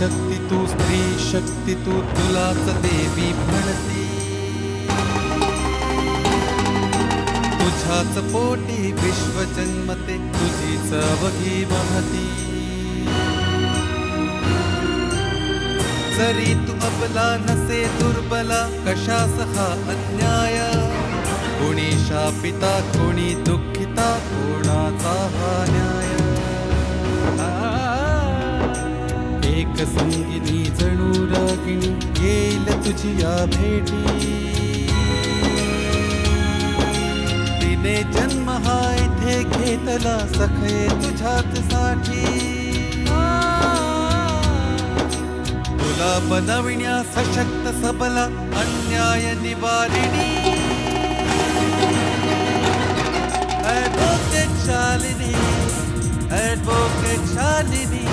शक्ती तू स्त्री शक्ती तू तुलाच देवी म्हणते तुझ्याच पोटी विश्व जन्मते तुझीच अवघी महती जरी तू अबला नसे दुर्बला कशास हा अन्याय कोणी शापिता कोणी दुःखिता कोणाचा हा न्याय एक संगिनी जणू रागिणी येईल तुझी या भेटी तिने जन्म हा इथे घेतला सखे तुझ्याच साठी तुला बनविण्या सशक्त सबला अन्याय निवारिणी Advocate Shalini, Advocate Shalini,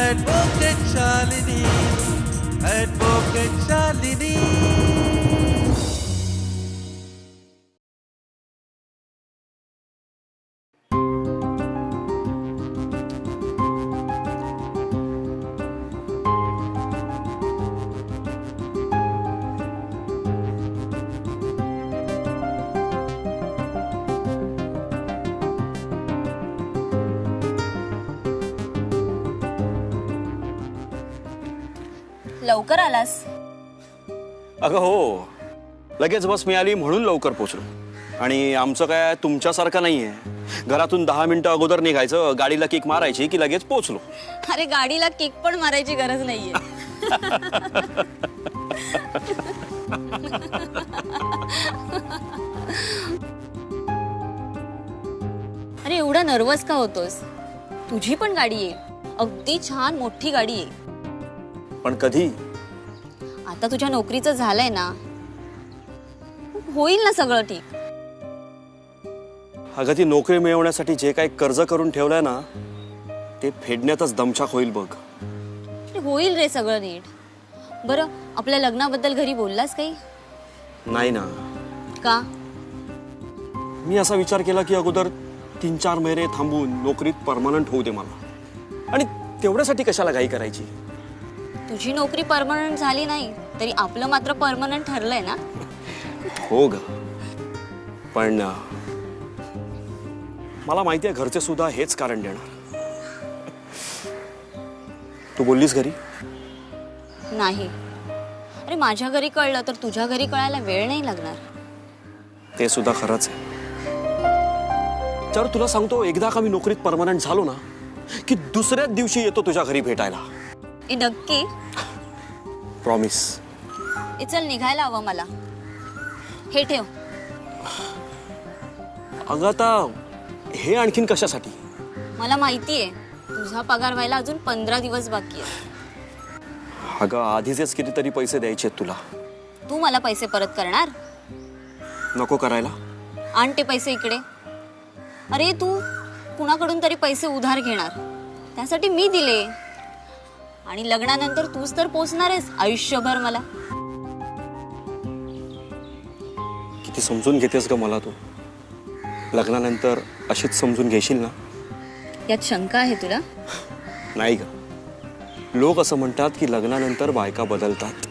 Advocate Shalini, Advocate Shalini. लवकर आलास? अगं हो, लगेच बस मिळाली म्हणून लवकर पोहोचलो. आणि आमचं काय तुमच्यासारखं नाहीये. घरातून 10 मिनिटं अगोदर निघायचं, गाडीला किक मारायची की लगेच पोहोचलो. अरे गाडीला किक पण मारायची गरज नाहीये. अरे एवढा नर्वस का होतोस? तुझी पण गाडी आहे, अगदी छान मोठी गाडी आहे. पण कधी? आता तुझ्या नोकरीचं झालंय ना, होईल ना सगळं ठीक. अगं ती नोकरी मिळवण्यासाठी जे काही कर्ज करून ठेवलंय ना ते फेडण्यातच दमछाक होईल बघ. होईल रे सगळं नीट. बरं आपल्या लग्नाबद्दल घरी बोललास काही? नाही ना. का? मी असा विचार केला की अगोदर 3-4 महिने थांबून नोकरीत परमनंट होऊ दे मला. आणि तेवढ्यासाठी कशाला घाई करायची? तुझी नोकरी परमनंट झाली नाही तरी आपलं मात्र परमनंट ठरलंय ना. हो ग, पण मला माहिती आहे घरचे सुद्धा हेच कारण देणार. तू बोललीस घरी? नाही. अरे माझ्या घरी कळलं तर तुझ्या घरी कळायला वेळ नाही लागणार. ते सुद्धा खरंच आहे. तर तुला सांगतो, एकदा का मी नोकरीत परमनंट झालो ना की दुसऱ्याच दिवशी येतो तुझ्या घरी भेटायला. नक्की? प्रॉमिस. चल निघायला हवं मला. हे ठेव. अगं आता हे आणखीन कशासाठी? मला माहितीये तुझा पगार व्हायला अजून 15 दिवस बाकी आहे. अगं आधीचेच कितीतरी पैसे द्यायचे तुला. तू मला पैसे परत करणार? नको करायला. आण ते पैसे इकडे. अरे तू कुणाकडून तरी पैसे उधार घेणार, त्यासाठी मी दिले. आणि लग्नानंतर तूच तर पोचणार आहेस आयुष्यभर मला. किती समजून घेतेस ग मला तू. लग्नानंतर अशीच समजून घेशील ना? यात शंका आहे तुला? नाही ग. लोक असं म्हणतात की लग्नानंतर बायका बदलतात.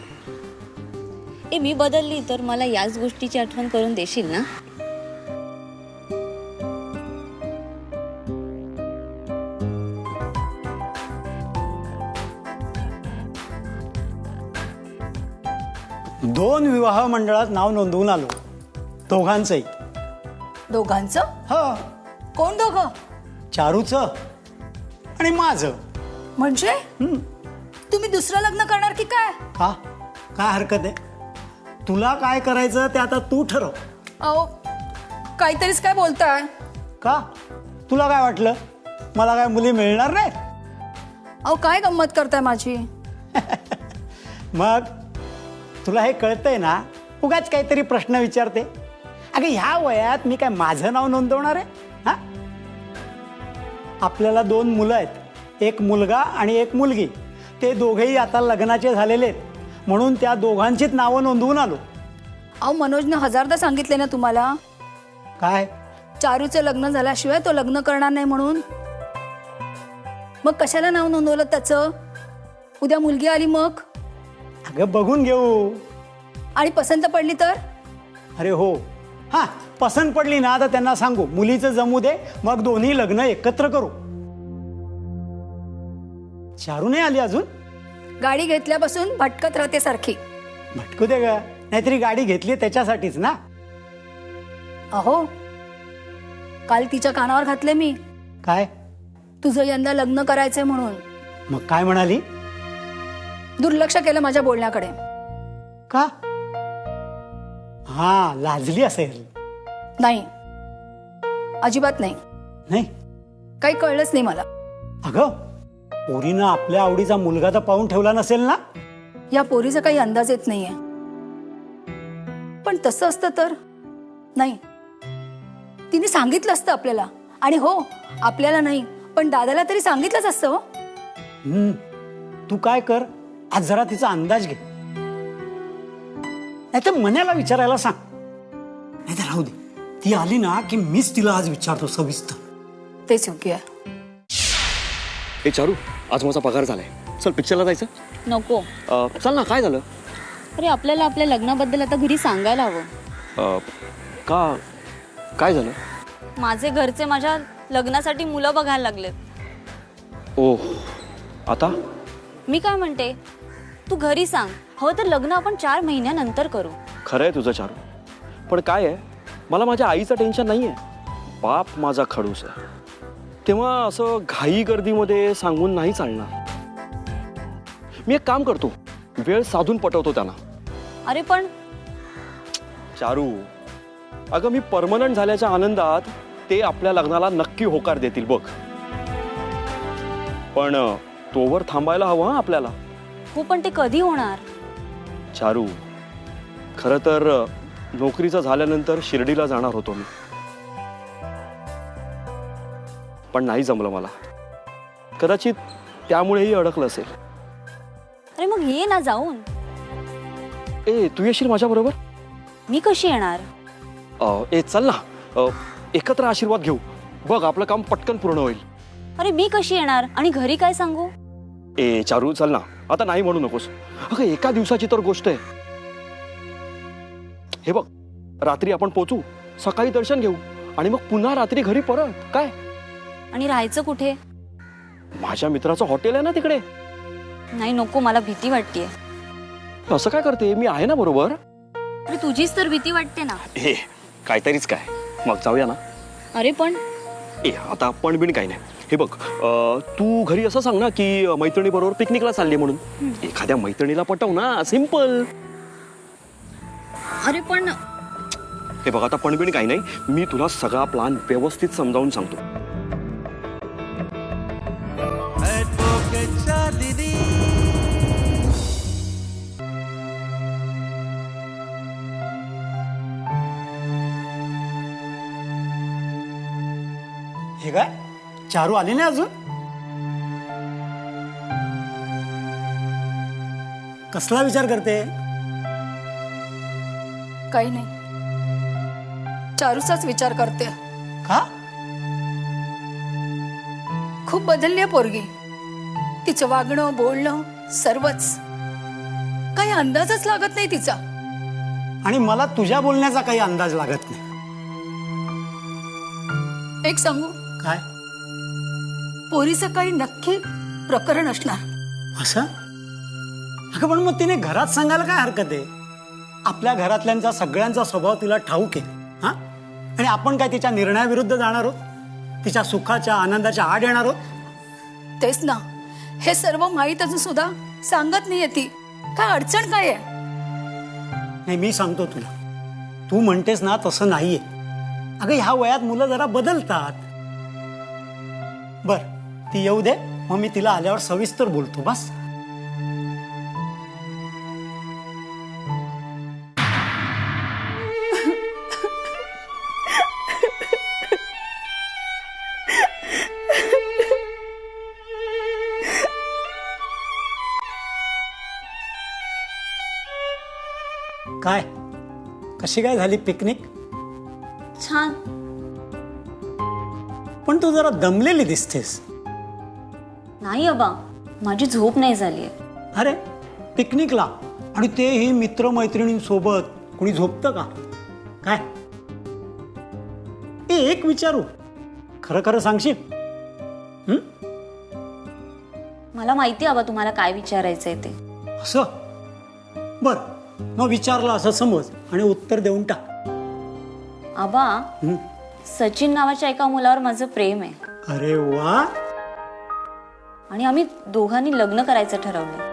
मी बदलली तर मला याच गोष्टीची आठवण करून देशील ना? दोन विवाह मंडळात नाव नोंदवून आलो, दोघांचंही. दोघांचं? हो. कोण दोघं? चारूचं आणि माझं. म्हणजे तुम्ही दुसरं लग्न करणार की काय? का? काय हरकत आहे? तुला काय करायचं ते आता तू ठरव. अहो काहीतरीच काय बोलताय. का? तुला काय वाटलं मला काय मुली मिळणार नाही? अहो काय गंमत करताय माझी? मग तुला हे कळतंय ना, उगाच काहीतरी प्रश्न विचारते. अगं ह्या वयात मी काय माझं नाव नोंदवणार आहे? हा, आपल्याला 2 मुलं आहेत, एक मुलगा आणि एक मुलगी. ते दोघेही आता लग्नाचे झालेले आहेत, म्हणून त्या दोघांचीच नावं नोंदवून आलो. अहो मनोजने 1000दा सांगितले ना तुम्हाला. काय? चारूचं लग्न झाल्याशिवाय तो लग्न करणार नाही म्हणून. मग कशाला नाव नोंदवलं त्याचं? उद्या मुलगी आली मग? अगं बघून घेऊ. आणि पसंत पडली तर? अरे हो, हा पसंत पडली ना तर त्यांना सांगू मुलीचं जमू दे, मग दोन्ही लग्न एकत्र करू. चारू नाही आली अजून? गाडी घेतल्यापासून भटकत राहते सारखी. भटकू दे ग, नाहीतरी गाडी घेतली त्याच्यासाठीच ना. अहो, काल तिच्या कानावर घातले मी, काय? तुझं यंदा लग्न करायचंय म्हणून. मग काय म्हणाली? दुर्लक्ष केलं माझ्या बोलण्याकडे. का? हा, लाजली असेल. नाही, अजिबात नाही. नाही? काही कळलंच नाही मला. अगं, पोरीनं आपल्या आवडीचा मुलगा तर पाहून ठेवला नसेल ना? या पोरीचा काही अंदाज येत नाहीये. पण तसं असतं तर नाही, तिने सांगितलं असतं आपल्याला. आणि हो, आपल्याला नाही पण दादाला तरी सांगितलंच असतं. हो, तू काय कर, आज जरा तिचा अंदाज घे. नाही तर मनाला विचारायला सांग. नाही तर राहू दे, ती आली ना की मीच तिला आज विचारतो सविस्तर. तेच योग्य आहे. हे चारू, आज माझा पगार झालाय, चल पिक्चरला जायचं. नको. चल ना, काय झालं? अरे आपल्याला आपल्या लग्नाबद्दल आता घरी सांगायला हवं. का, काय झालं? माझे घरचे माझ्या लग्नासाठी मुलं बघायला लागलेत. ओह, आता? मी काय म्हणते, तू घरी सांग, हवं तर लग्न आपण 4 महिन्यानंतर करू. खरं आहे तुझं चारू, पण काय आहे, मला माझ्या आईचं टेन्शन नाही आहे. बाप माझा खडूस आहे, तेव्हा असं घाई गर्दीमध्ये सांगून नाही चालणार. मी एक काम करतो, वेळ साधून पटवतो त्यांना. अरे पण चारू, अगं मी परमनंट झाल्याच्या आनंदात ते आपल्या लग्नाला नक्की होकार देतील बघ. पण तोवर थांबायला हवं हा आपल्याला. हो, पण ते कधी होणार? चारू, खरं तर नोकरीचं झाल्यानंतर शिर्डीला जाणार होतो मी, पण नाही जमलं मला. कदाचित त्यामुळेही अडकलं असेल. अरे मग ये ना जाऊन. ए, तू येशील माझ्या बरोबर? मी कशी येणार? ए चल ना, एकत्र आशीर्वाद घेऊ. बघ, आपलं काम पटकन पूर्ण होईल. अरे मी कशी येणार आणि घरी काय सांगू? ए चारू, चल ना, आता नाही म्हणू नकोस. अगं, एका दिवसाची तर गोष्ट आहे. हे बघ, रात्री आपण पोचू, सकाळी दर्शन घेऊ आणि मग पुन्हा रात्री घरी परत. काय? आणि राहायचं कुठे? माझ्या मित्राचं हॉटेल आहे ना तिकडे. नाही नको, मला भीती वाटतेय. असं काय करते, मी आहे ना बरोबर. अरे तुझीच तर भीती वाटते ना. हे काहीतरीच काय, मग जाऊया ना. अरे पण ए, आता पण बिन काही नाही. हे बघ, तू घरी असं सांग ना की मैत्रिणी बरोबर पिकनिकला चालली म्हणून. एखाद्या मैत्रिणीला पटव ना, सिंपल. अरे पण हे बघ, आता पण बिन काही नाही, मी तुला सगळा प्लॅन व्यवस्थित समजावून सांगतो. ॲडव्होकेट शालिनी. हे काय, चारू आली नाही अजून? कसला विचार करते? काही नाही, चारूचाच विचार करते. का? खूप बदलली आहे पोरगी. तिचं वागणं, बोलणं, सर्वच. काही अंदाजच लागत नाही तिचा. आणि मला तुझ्या बोलण्याचा काही अंदाज लागत नाही. एक सांगू, काय? पोरीचं काही नक्की प्रकरण असणार. असं? अगं पण मग तिने घरात सांगायला काय हरकत आहे? आपल्या घरातल्यांचा सगळ्यांचा स्वभाव तिला ठाऊक आहे. हा, आणि आपण काय तिच्या निर्णयाविरुद्ध जाणार आहोत? तिच्या सुखाच्या आनंदाच्या आड येणार आहोत? तेच ना, हे सर्व माहीत असून सुद्धा सांगत नाहीये ती. काय अडचण काय आहे? नाही, मी सांगतो तुला, तू म्हणतेस ना तसं नाहीये. अगं, ह्या वयात मुलं जरा बदलतात. बर, ती येऊ दे, मग मी तिला आल्यावर सविस्तर बोलतो. बस. काय, कशी काय झाली पिकनिक? छान. पण तू जरा दमलेली दिसतेस. नाही अबा, माझी झोप नाही झालीये. अरे पिकनिकला, आणि तेही मित्रमैत्रिणींसोबत. कोणी झोपतं का काय? एक विचारू, खरं खरं सांगशील? मला माहिती आबा तुम्हाला काय विचारायचंय ते. असं? बर, मग विचारलं असं समज आणि उत्तर देऊन टाक. आबा, सचिन नावाच्या एका मुलावर माझं प्रेम आहे अरे वा. आणि आम्ही दोघांनी लग्न करायचं ठरवलं.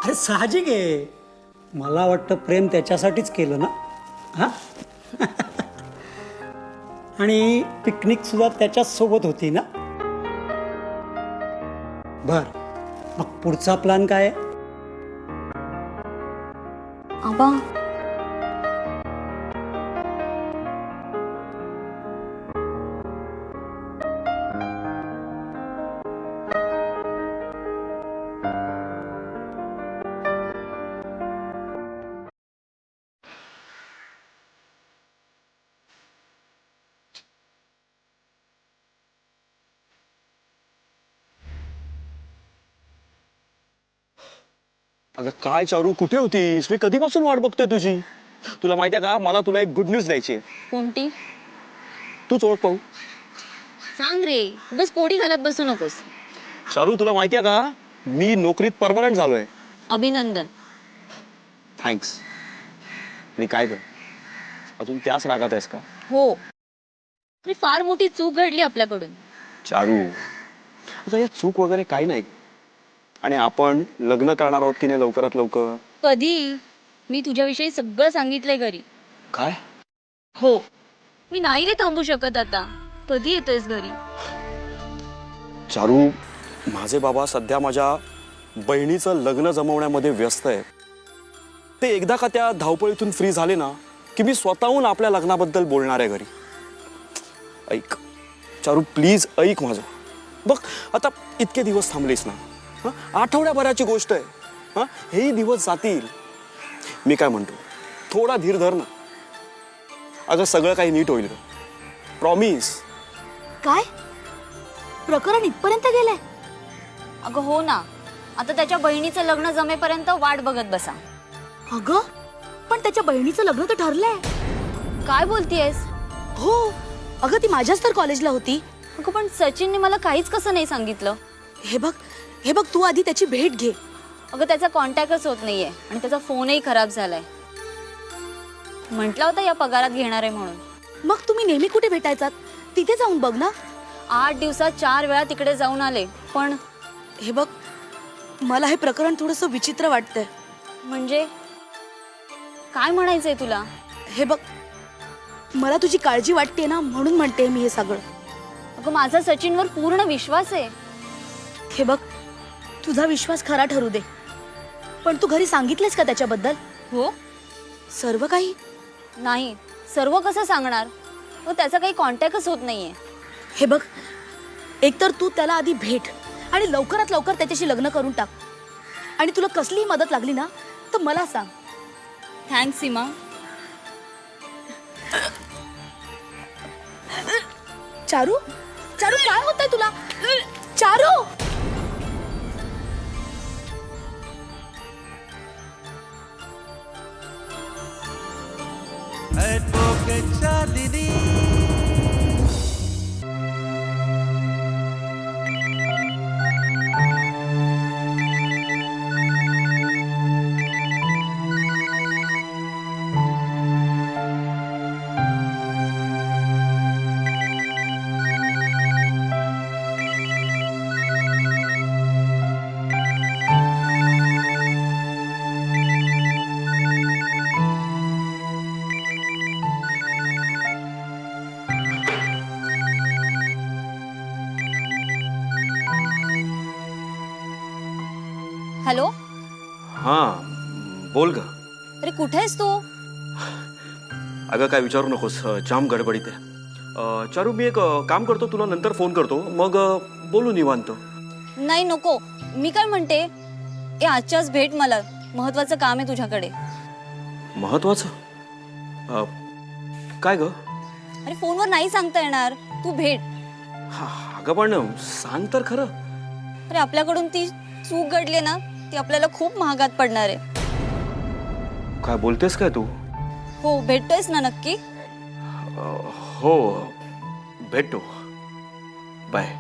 अरे साहजिक आहे. मला वाटतं प्रेम त्याच्यासाठीच केलं ना. हा आणि पिकनिक सुद्धा त्याच्याच सोबत होती ना. बर, मग पुढचा प्लॅन काय आहे? आबा, अगं काय चारू, कुठे होतीस? मी कधीपासून वाट बघतोय तुझी. तुला माहितीये का, मला तुला एक गुड न्यूज द्यायची आहे. कोणती? तूच ओळख पाहू. सांग रे, बस पोटी घालत बसू नकोस. चारू, तुला माहितीये का, मी नोकरीत परमनंट झालोय. अभिनंदन. थँक्स. आणि काय ग, अजून त्याच रागात आहेस का? हो, अरे फार मोठी चूक घडली आपल्याकडून. चारू, आता या चूक वगैरे काही नाही. आणि आपण लग्न करणार आहोत की नाही लवकरात लवकर? कधी? मी तुझ्याविषयी सगळं सांगितलंय घरी. काय? हो, मी नाही रे थांबू शकत आता. कधी येतोयस घरी? चारू, माझे बाबा सध्या माझ्या बहिणीचं लग्न जमवण्यामध्ये व्यस्त आहे. ते एकदा का त्या धावपळीतून फ्री झाले ना की मी स्वतःहून आपल्या लग्नाबद्दल बोलणार आहे घरी. ऐक चारू, प्लीज ऐक माझं. बघ, आता इतके दिवस थांबलीस ना, आठवड्याभराची गोष्ट आहे. हेही दिवस जातील. मी काय म्हणतो, थोडा धीर धर ना. अगं सगळं काही नीट होईल. प्रॉमिस. काय प्रकरण इथपर्यंत गेलंय? अगं हो ना, आता त्याच्या बहिणीचं लग्न जमेपर्यंत वाट बघत बसा. अगं पण त्याच्या बहिणीचं लग्न तर ठरलंय. काय बोलतीयस? हो अगं, ती माझ्याच तर कॉलेजला होती. अगं पण सचिनने मला काहीच कसं नाही सांगितलं. हे बघ तू आधी त्याची भेट घे. अगं त्याचा कॉन्टॅक्टच होत नाहीये आणि त्याचा फोनही खराब झालाय. म्हटला होता या पगारात घेणार आहे म्हणून. मग तुम्ही नेहमी कुठे भेटायचात? तिथे जाऊन बघ ना. 8 दिवसात 4 वेळा तिकडे जाऊन आले. पण हे बघ, मला हे प्रकरण थोडंसं विचित्र वाटतंय. म्हणजे काय म्हणायचंय तुला? हे बघ, मला तुझी काळजी वाटते ना, म्हणून म्हणते मी हे सगळं. अगं माझा सचिनवर पूर्ण विश्वास आहे. हे बघ, तुझा विश्वास खरा ठरू दे, पण तू घरी सांगितलेस का त्याच्याबद्दल? हो, सर्व काही? नाही. सर्व कसं सांगणार? व त्याचा काही कॉन्टॅक्टच होत नाहीये. हे बघ, एकतर तू त्याला आधी भेट आणि लवकरात लवकर त्याच्याशी लग्न करून टाक. आणि तुला कसलीही मदत लागली ना तर मला सांग. थँक्स सीमा. चारू, चारू काय होतंय तुला? चारू, ॲडव्होकेट शालिनी. हॅलो. हां, बोल ग. अरे कुठे आहेस तू? अगं काय विचारू नकोस, जाम गडबडीत आहे. चारू, मी एक काम करतो, तुला नंतर फोन करतो, मग बोलू निवांत. नाही नको. मी काय म्हणते, आजच्याच भेट मला. महत्वाचं काम आहे तुझ्याकडे. महत्वाचं? काय ग? अरे फोनवर नाही सांगता येणार. तू भेट. अगं पण सांग तर खरं. अरे आपल्याकडून ती चूक घडली ना, ती आपल्याला खूप महागात पडणार आहे. काय बोलतेस काय तू? हो, भेटतोयस ना नक्की? हो, भेटू. बाय.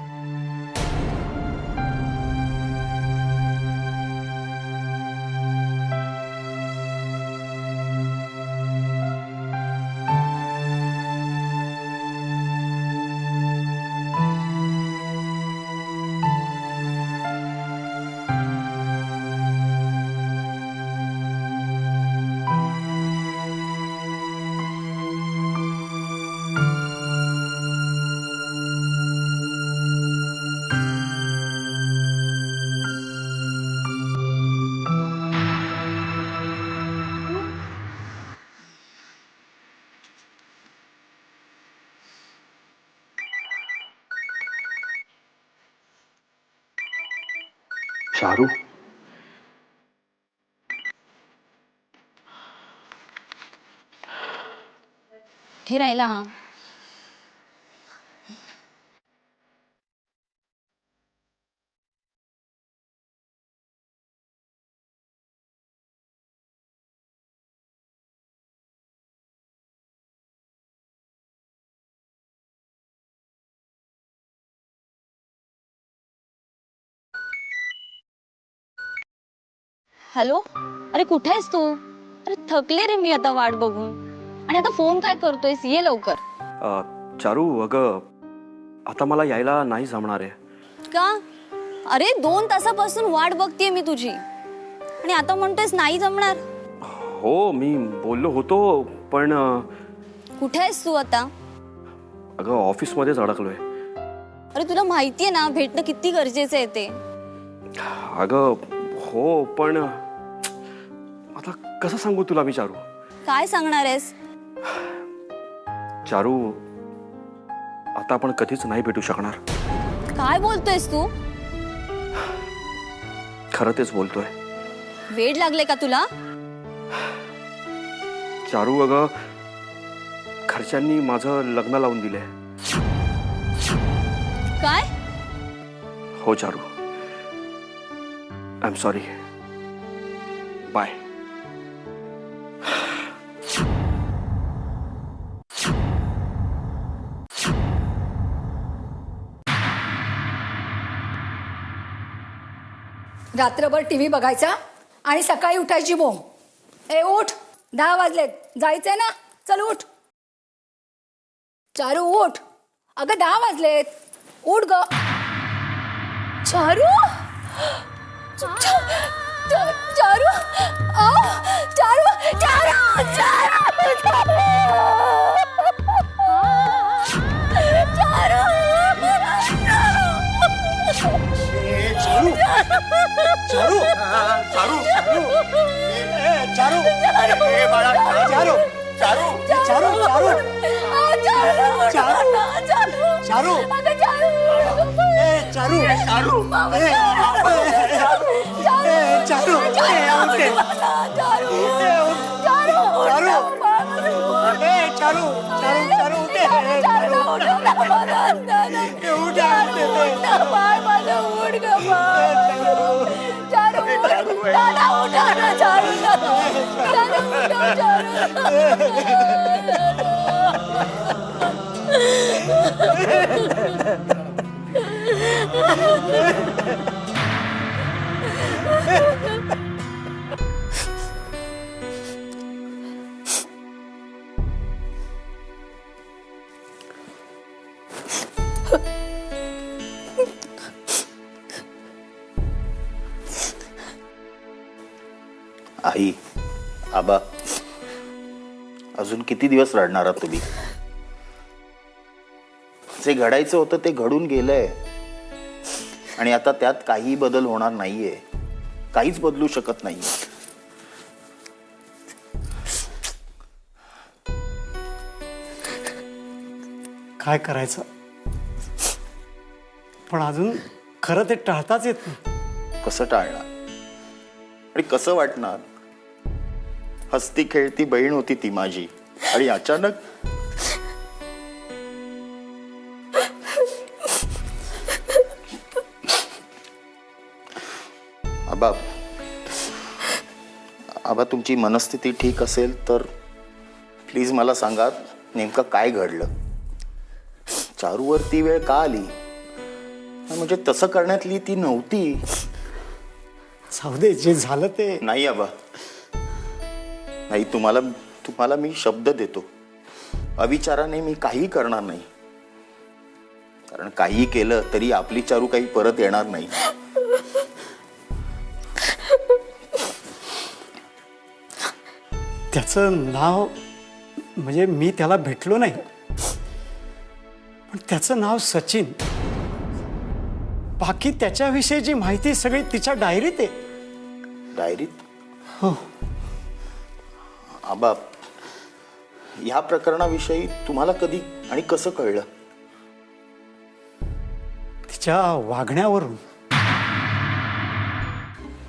चारू, हे राहिला हा. हॅलो, अरे कुठे आहेस तू? अरे थकले रे मी आता वाट बघून. आणि आता फोन काय करतोयस? ये लवकर. चारू, अगं आता मला यायला नाही जमणार आहे. का? अरे 2 तासापासून वाट बघतेय मी तुझी, आणि आता म्हणतोयस नाही जमणार. हो, मी बोललो होतो, पण कुठे आहेस तू आता? अगं ऑफिसमध्येच अडकलोय. अरे तुला माहितीये ना भेटणं किती गरजेचं आहे ते. अगं हो, पण आता कसं सांगू तुला मी चारू? काय सांगणार आहेस? चारू, आता आपण कधीच नाही भेटू शकणार. काय बोलतोयस तू? खरं तेच बोलतोय. वेड लागले का तुला? चारू, अगं घरच्यांनी माझं लग्न लावून दिलंय. काय? हो Charu, I am sorry. Bye. रात्रभर टीव्ही बघायचा आणि सकाळी उठायची बोंब. ए उठ, 10 वाजलेत, जायचंय ना, चल उठ. चारू उठ, अगं 10 वाजलेत, उठ ग. चारू, चारू, चारू, चारू, चारू, चारू, चारू, चारू, ए बाळा, चारू, चारू, चारू, चारू, चारू, चारू, ए चारू, चारू, चारू, आई, आबा, अजून किती दिवस रडणार आहात तुम्ही? जे घडायचं होतं ते घडून गेलंय, आणि आता त्यात काही बदल होणार नाहीये. काहीच बदलू शकत नाही. काय करायचं, पण अजून खरं ते टाळताच येत नाही. कसं टाळणार आणि कसं वाटणार? हसती खेळती बहीण होती ती माझी, आणि अचानक आबा, आबा तुमची मनस्थिती ठीक असेल तर प्लीज मला सांगा नेमकं काय घडलं. चारूवर ती वेळ का आली? म्हणजे तसं करण्यातली ती नव्हती. जाऊ दे, जे झालं ते. नाही आबा, नाही. तुम्हाला मी शब्द देतो, अविचाराने मी काही करणार नाही. कारण काही केलं तरी आपली चारू काही परत येणार नाही. त्याचं नाव म्हणजे मी त्याला भेटलो नाही, पण त्याचं नाव सचिन. बाकी त्याच्याविषयीची माहिती सगळी तिच्या डायरीत आहे. डायरीत? हो. आबा, या प्रकरणाविषयी तुम्हाला कधी आणि कसं कळलं? तिच्या वागण्यावरून.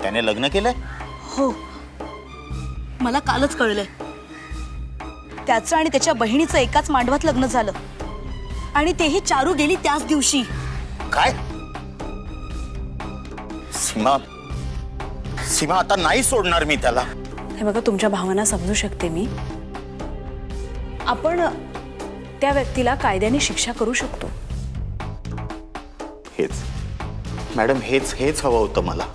त्याने लग्न केलंय? हो, मला कालच कळलंय. त्याचं आणि त्याच्या बहिणीचं एकाच मांडवात लग्न झालं आणि तेही चारू गेली त्याच दिवशी. काय? सीमा आता नाही सोडणार मी त्याला. हे बघा, तुमच्या भावना समजू शकते मी. आपण त्या व्यक्तीला कायद्याने शिक्षा करू शकतो. हेच मॅडम, हेच हवं होतं मला.